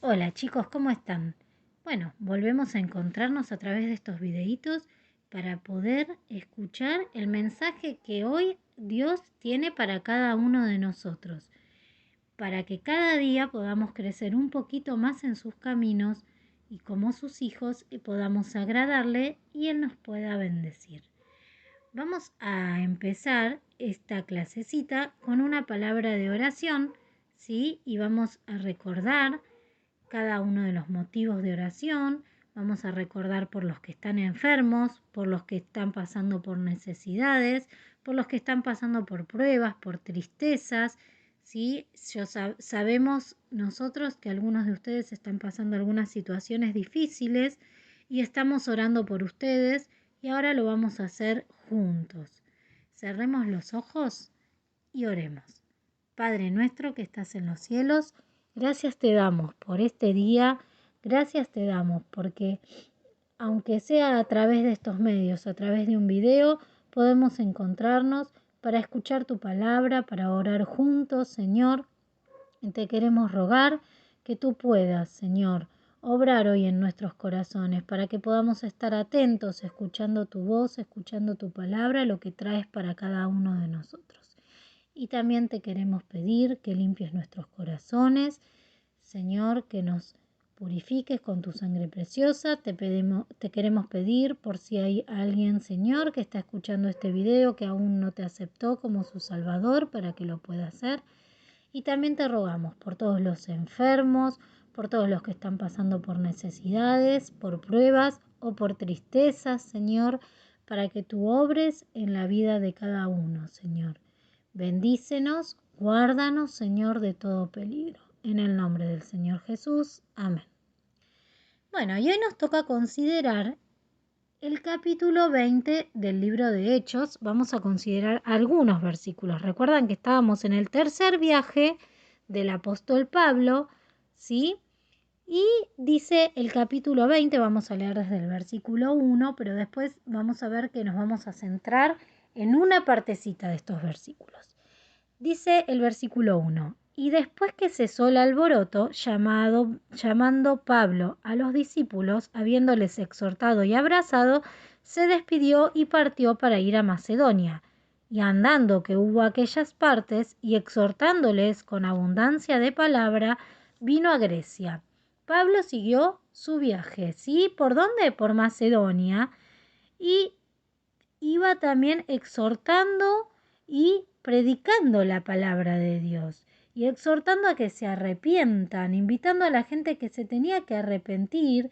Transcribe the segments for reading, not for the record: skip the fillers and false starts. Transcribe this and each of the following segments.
Hola chicos, ¿cómo están? Bueno, volvemos a encontrarnos a través de estos videitos para poder escuchar el mensaje que hoy Dios tiene para cada uno de nosotros, para que cada día podamos crecer un poquito más en sus caminos y como sus hijos podamos agradarle y Él nos pueda bendecir. Vamos a empezar esta clasecita con una palabra de oración, ¿sí? Y vamos a recordar cada uno de los motivos de oración. Vamos a recordar por los que están enfermos, por los que están pasando por necesidades, por los que están pasando por pruebas, por tristezas. ¿Sí? Sabemos nosotros que algunos de ustedes están pasando algunas situaciones difíciles y estamos orando por ustedes y ahora lo vamos a hacer juntos. Cerremos los ojos y oremos. Padre nuestro que estás en los cielos, gracias te damos por este día, gracias te damos porque aunque sea a través de estos medios, a través de un video, podemos encontrarnos para escuchar tu palabra, para orar juntos, Señor. Y te queremos rogar que tú puedas, Señor, obrar hoy en nuestros corazones para que podamos estar atentos, escuchando tu voz, escuchando tu palabra, lo que traes para cada uno de nosotros. Y también te queremos pedir que limpies nuestros corazones, Señor, que nos purifiques con tu sangre preciosa. Te queremos pedir por si hay alguien, Señor, que está escuchando este video que aún no te aceptó como su Salvador para que lo pueda hacer. Y también te rogamos por todos los enfermos, por todos los que están pasando por necesidades, por pruebas o por tristezas, Señor, para que tú obres en la vida de cada uno, Señor. Bendícenos, guárdanos, Señor, de todo peligro. En el nombre del Señor Jesús. Amén. Bueno, y hoy nos toca considerar el capítulo 20 del libro de Hechos. Vamos a considerar algunos versículos. Recuerdan que estábamos en el tercer viaje del apóstol Pablo, ¿sí? Y dice el capítulo 20, vamos a leer desde el versículo 1, pero después vamos a ver que nos vamos a centrar en una partecita de estos versículos. Dice el versículo 1, y después que cesó el alboroto, llamando Pablo a los discípulos, habiéndoles exhortado y abrazado, se despidió y partió para ir a Macedonia. Y andando que hubo aquellas partes, y exhortándoles con abundancia de palabra, vino a Grecia. Pablo siguió su viaje, ¿sí? ¿Por dónde? Por Macedonia. Y iba también exhortando y predicando la palabra de Dios y exhortando a que se arrepientan, invitando a la gente que se tenía que arrepentir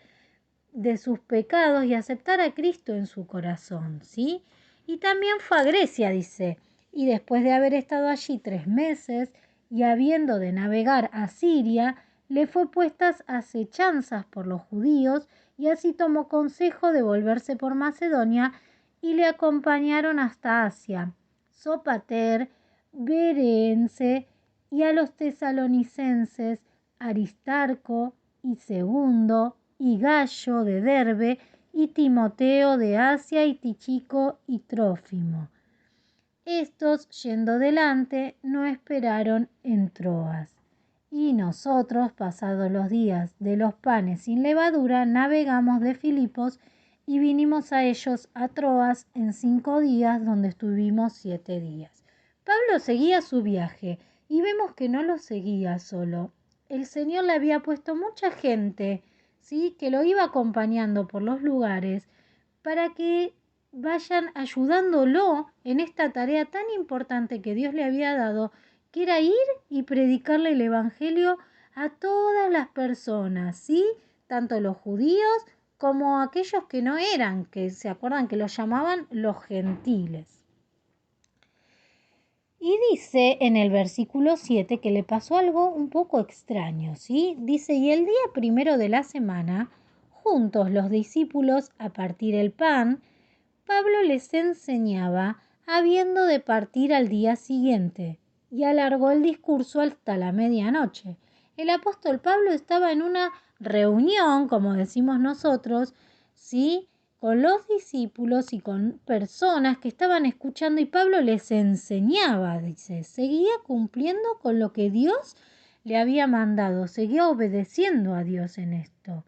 de sus pecados y aceptar a Cristo en su corazón, ¿sí? Y también fue a Grecia, dice, y después de haber estado allí 3 meses y habiendo de navegar a Siria, le fue puestas acechanzas por los judíos y así tomó consejo de volverse por Macedonia y le acompañaron hasta Asia, Sopater, Berence y a los tesalonicenses Aristarco y Segundo y Gallo de Derbe y Timoteo de Asia y Tichico y Trófimo. Estos, yendo delante, no esperaron en Troas. Y nosotros, pasados los días de los panes sin levadura, navegamos de Filipos y vinimos a ellos a Troas en 5 días, donde estuvimos 7 días. Pablo seguía su viaje y vemos que no lo seguía solo. El Señor le había puesto mucha gente, ¿sí?, que lo iba acompañando por los lugares para que vayan ayudándolo en esta tarea tan importante que Dios le había dado, que era ir y predicarle el Evangelio a todas las personas, ¿sí? Tanto los judíos como aquellos que no eran, que se acuerdan que los llamaban los gentiles. Y dice en el versículo 7 que le pasó algo un poco extraño, ¿sí? Dice, y el día primero de la semana, juntos los discípulos a partir el pan, Pablo les enseñaba habiendo de partir al día siguiente, y alargó el discurso hasta la medianoche. El apóstol Pablo estaba en una reunión, como decimos nosotros, ¿sí?, con los discípulos y con personas que estaban escuchando, y Pablo les enseñaba, dice, seguía cumpliendo con lo que Dios le había mandado, seguía obedeciendo a Dios en esto.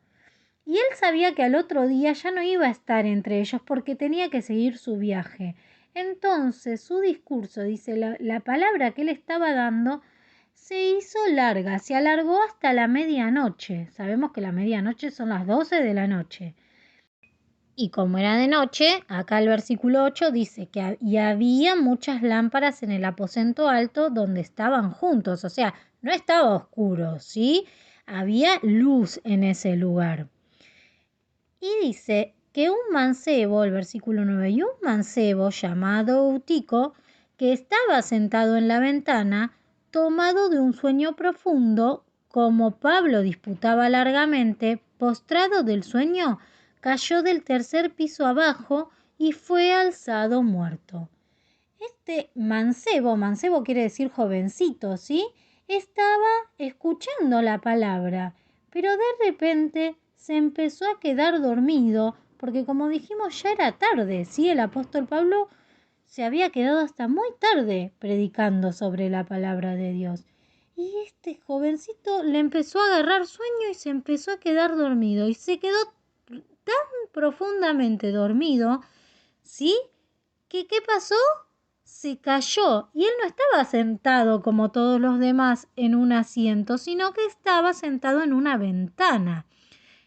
Y él sabía que al otro día ya no iba a estar entre ellos porque tenía que seguir su viaje. Entonces su discurso, dice, la palabra que él estaba dando se hizo larga, se alargó hasta la medianoche. Sabemos que la medianoche son las 12 de la noche. Y como era de noche, acá el versículo 8 dice que y había muchas lámparas en el aposento alto donde estaban juntos. O sea, no estaba oscuro, ¿sí? Había luz en ese lugar. Y dice que un mancebo, el versículo 9, y un mancebo llamado Eutico, que estaba sentado en la ventana, tomado de un sueño profundo, como Pablo disputaba largamente, postrado del sueño, cayó del tercer piso abajo y fue alzado muerto. Este mancebo quiere decir jovencito, ¿sí? Estaba escuchando la palabra, pero de repente se empezó a quedar dormido, porque como dijimos ya era tarde, ¿sí? El apóstol Pablo se había quedado hasta muy tarde predicando sobre la palabra de Dios. Y este jovencito le empezó a agarrar sueño y se empezó a quedar dormido. Y se quedó tan profundamente dormido, ¿sí? ¿Qué pasó? Se cayó y él no estaba sentado como todos los demás en un asiento, sino que estaba sentado en una ventana.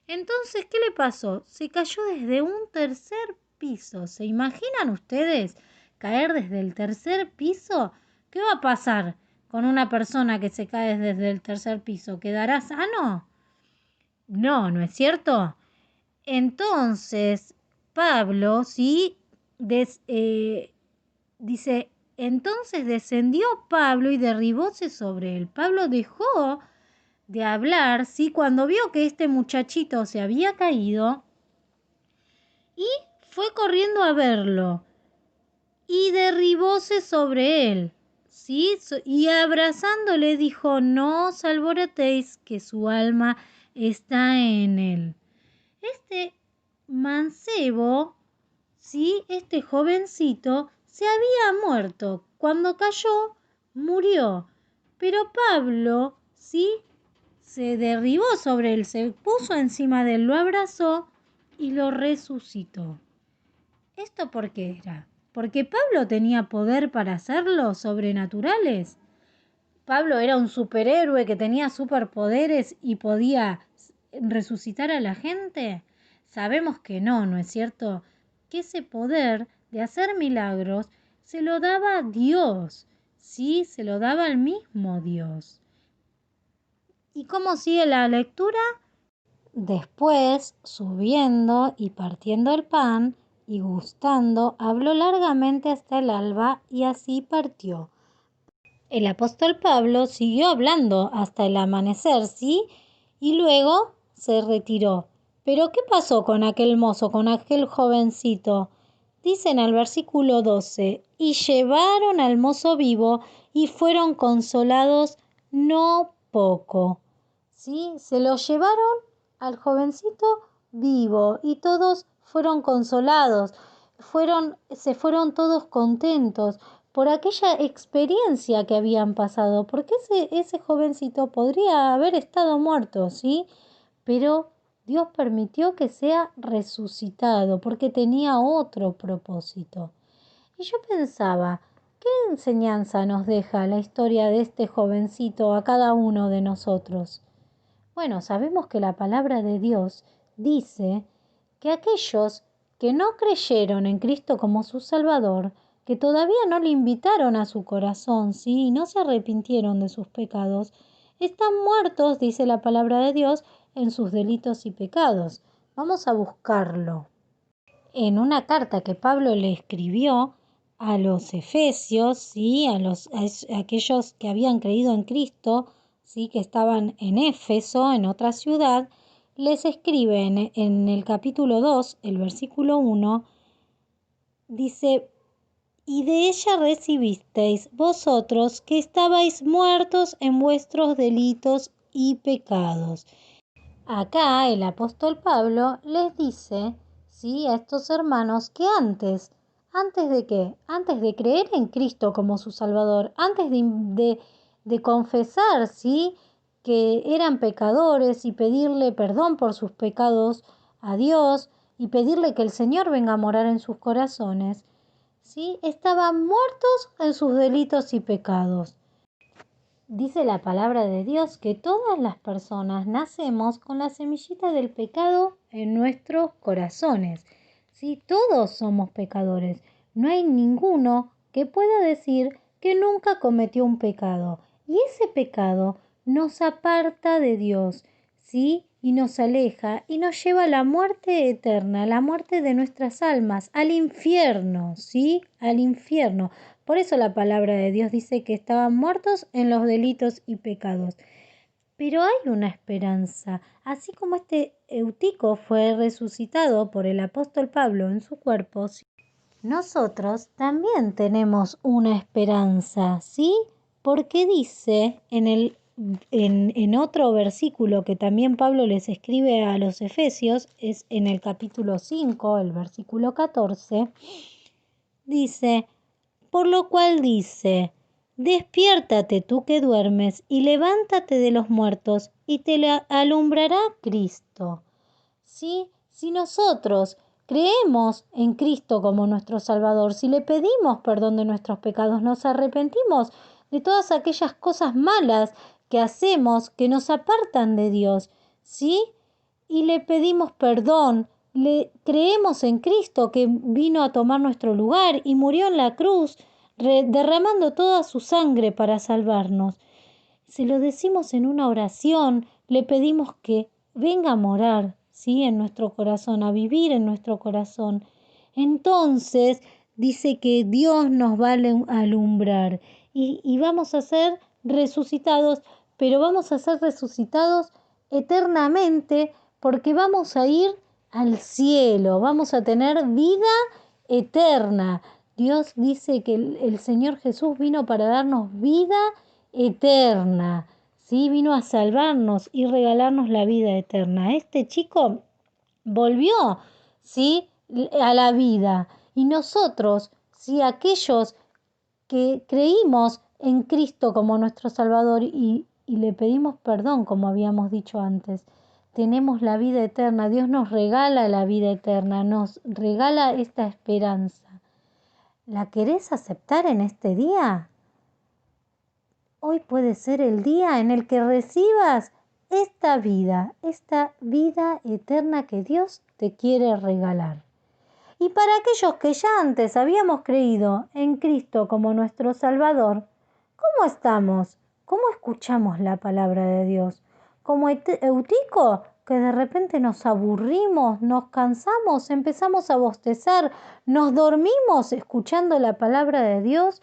Entonces, ¿qué le pasó? Se cayó desde un tercer piso. ¿Se imaginan ustedes caer desde el tercer piso? ¿Qué va a pasar con una persona que se cae desde el tercer piso? ¿Quedará sano? No, ¿no es cierto? Entonces, Pablo, sí, dice, entonces descendió Pablo y derribóse sobre él. Pablo dejó de hablar, ¿sí? Cuando vio que este muchachito se había caído y fue corriendo a verlo y derribóse sobre él, ¿sí? Y abrazándole dijo, no os alborotéis, que su alma está en él. Este mancebo, ¿sí? Este jovencito se había muerto. Cuando cayó, murió. Pero Pablo, ¿sí? Se derribó sobre él, se puso encima de él, lo abrazó y lo resucitó. ¿Esto por qué era? ¿Porque Pablo tenía poder para hacerlo, sobrenaturales? ¿Pablo era un superhéroe que tenía superpoderes y podía resucitar a la gente? Sabemos que no, ¿no es cierto? Que ese poder de hacer milagros se lo daba Dios, sí, se lo daba el mismo Dios. ¿Y cómo sigue la lectura? Después, subiendo y partiendo el pan y gustando, habló largamente hasta el alba y así partió. El apóstol Pablo siguió hablando hasta el amanecer, ¿sí? Y luego se retiró. Pero ¿qué pasó con aquel mozo, con aquel jovencito? Dice en el versículo 12, y llevaron al mozo vivo y fueron consolados no poco. ¿Sí? Se lo llevaron al jovencito vivo y todos fueron consolados. Se fueron todos contentos por aquella experiencia que habían pasado, porque ese jovencito podría haber estado muerto, ¿sí? Pero Dios permitió que sea resucitado, porque tenía otro propósito. Y yo pensaba, ¿qué enseñanza nos deja la historia de este jovencito a cada uno de nosotros? Bueno, sabemos que la palabra de Dios dice que aquellos que no creyeron en Cristo como su Salvador, que todavía no le invitaron a su corazón, ¿sí? Y no se arrepintieron de sus pecados, están muertos, dice la palabra de Dios, en sus delitos y pecados. Vamos a buscarlo. En una carta que Pablo le escribió a los efesios, ¿sí? A aquellos que habían creído en Cristo, ¿sí? Que estaban en Éfeso, en otra ciudad, les escribe en el capítulo 2, el versículo 1, dice, y de ella recibisteis vosotros que estabais muertos en vuestros delitos y pecados. Acá el apóstol Pablo les dice, sí, a estos hermanos que ¿antes de qué? Antes de creer en Cristo como su Salvador, antes de confesar, sí, que eran pecadores y pedirle perdón por sus pecados a Dios y pedirle que el Señor venga a morar en sus corazones, ¿sí? Estaban muertos en sus delitos y pecados. Dice la palabra de Dios que todas las personas nacemos con la semillita del pecado en nuestros corazones. ¿Sí? Todos somos pecadores. No hay ninguno que pueda decir que nunca cometió un pecado. Y ese pecado nos aparta de Dios, ¿sí? Y nos aleja y nos lleva a la muerte eterna, la muerte de nuestras almas, al infierno, ¿sí? Al infierno. Por eso la palabra de Dios dice que estaban muertos en los delitos y pecados. Pero hay una esperanza. Así como este Eutico fue resucitado por el apóstol Pablo en su cuerpo, nosotros también tenemos una esperanza, ¿sí? Porque dice en otro versículo que también Pablo les escribe a los Efesios, es en el capítulo 5, el versículo 14, dice: por lo cual dice: despiértate tú que duermes y levántate de los muertos y te alumbrará Cristo. ¿Sí? Si nosotros creemos en Cristo como nuestro Salvador, si le pedimos perdón de nuestros pecados, nos arrepentimos de todas aquellas cosas malas que hacemos que nos apartan de Dios, ¿sí? Y le pedimos perdón, le creemos en Cristo que vino a tomar nuestro lugar y murió en la cruz, derramando toda su sangre para salvarnos. Si lo decimos en una oración, le pedimos que venga a morar, ¿sí? En nuestro corazón, a vivir en nuestro corazón. Entonces dice que Dios nos va a alumbrar y vamos a ser resucitados, pero vamos a ser resucitados eternamente porque vamos a ir al cielo, vamos a tener vida eterna. Dios dice que el Señor Jesús vino para darnos vida eterna, ¿sí? Vino a salvarnos y regalarnos la vida eterna. Este chico volvió, ¿sí? A la vida. Y nosotros, ¿sí? Aquellos que creímos en Cristo como nuestro Salvador y le pedimos perdón, como habíamos dicho antes, tenemos la vida eterna. Dios nos regala la vida eterna, nos regala esta esperanza. ¿La querés aceptar en este día? Hoy puede ser el día en el que recibas esta vida eterna que Dios te quiere regalar. Y para aquellos que ya antes habíamos creído en Cristo como nuestro Salvador, ¿cómo estamos? ¿Cómo escuchamos la palabra de Dios? ¿Como Eutico, que de repente nos aburrimos, nos cansamos, empezamos a bostezar, nos dormimos escuchando la palabra de Dios?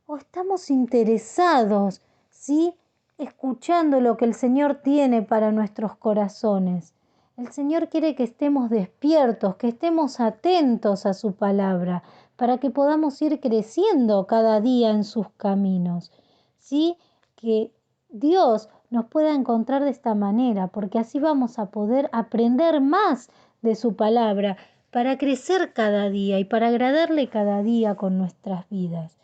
¿O estamos interesados, ¿sí? Escuchando lo que el Señor tiene para nuestros corazones? El Señor quiere que estemos despiertos, que estemos atentos a su palabra, para que podamos ir creciendo cada día en sus caminos, ¿sí? Que Dios nos pueda encontrar de esta manera, porque así vamos a poder aprender más de su palabra, para crecer cada día y para agradarle cada día con nuestras vidas.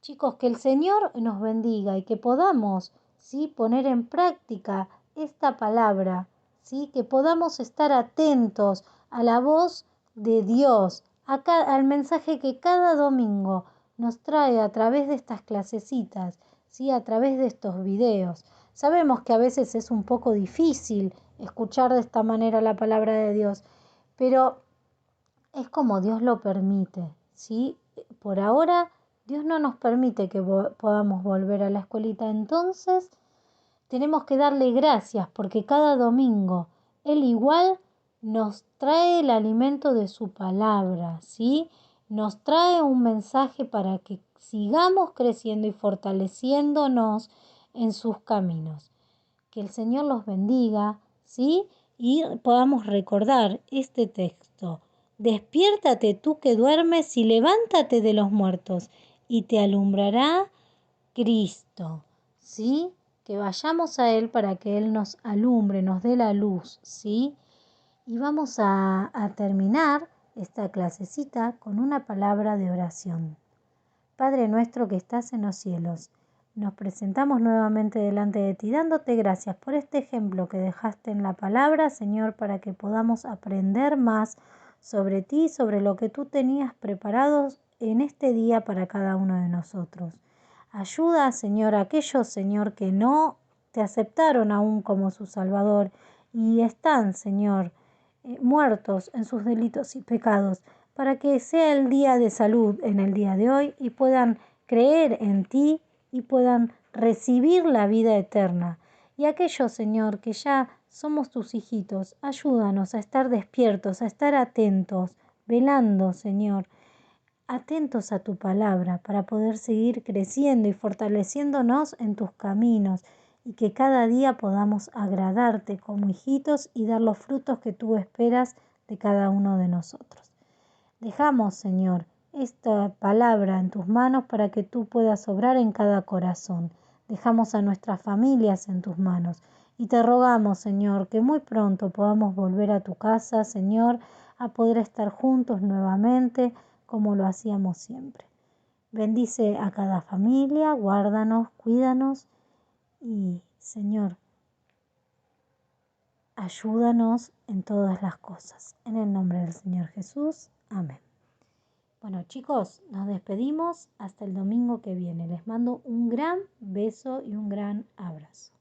Chicos, que el Señor nos bendiga y que podamos, ¿sí? Poner en práctica esta palabra, ¿sí? Que podamos estar atentos a la voz de Dios, al mensaje que cada domingo nos trae a través de estas clasecitas, ¿sí? A través de estos videos. Sabemos que a veces es un poco difícil escuchar de esta manera la palabra de Dios, pero es como Dios lo permite, ¿sí? Por ahora Dios no nos permite que podamos volver a la escuelita, entonces tenemos que darle gracias porque cada domingo Él igual nos trae el alimento de su palabra, ¿sí? Nos trae un mensaje para que sigamos creciendo y fortaleciéndonos en sus caminos. Que el Señor los bendiga, ¿sí? Y podamos recordar este texto. Despiértate tú que duermes y levántate de los muertos y te alumbrará Cristo, ¿sí? Que vayamos a Él para que Él nos alumbre, nos dé la luz, ¿sí? Y vamos a terminar esta clasecita con una palabra de oración. Padre nuestro que estás en los cielos, Nos presentamos nuevamente delante de ti, dándote gracias por este ejemplo que dejaste en la palabra, Señor, para que podamos aprender más sobre ti, sobre lo que tú tenías preparado en este día para cada uno de nosotros. Ayuda, Señor, a aquellos, Señor, que no te aceptaron aún como su Salvador y están, Señor, muertos en sus delitos y pecados, para que sea el día de salud en el día de hoy y puedan creer en ti y puedan recibir la vida eterna. Y aquellos, Señor, que ya somos tus hijitos, ayúdanos a estar despiertos, a estar atentos, velando, Señor, atentos a tu palabra para poder seguir creciendo y fortaleciéndonos en tus caminos y que cada día podamos agradarte como hijitos y dar los frutos que tú esperas de cada uno de nosotros. Dejamos, Señor, esta palabra en tus manos para que tú puedas obrar en cada corazón. Dejamos a nuestras familias en tus manos y te rogamos, Señor, que muy pronto podamos volver a tu casa, Señor, a poder estar juntos nuevamente como lo hacíamos siempre. Bendice a cada familia, guárdanos, cuídanos y, Señor, ayúdanos en todas las cosas. En el nombre del Señor Jesús. Amén. Bueno, chicos, nos despedimos hasta el domingo que viene. Les mando un gran beso y un gran abrazo.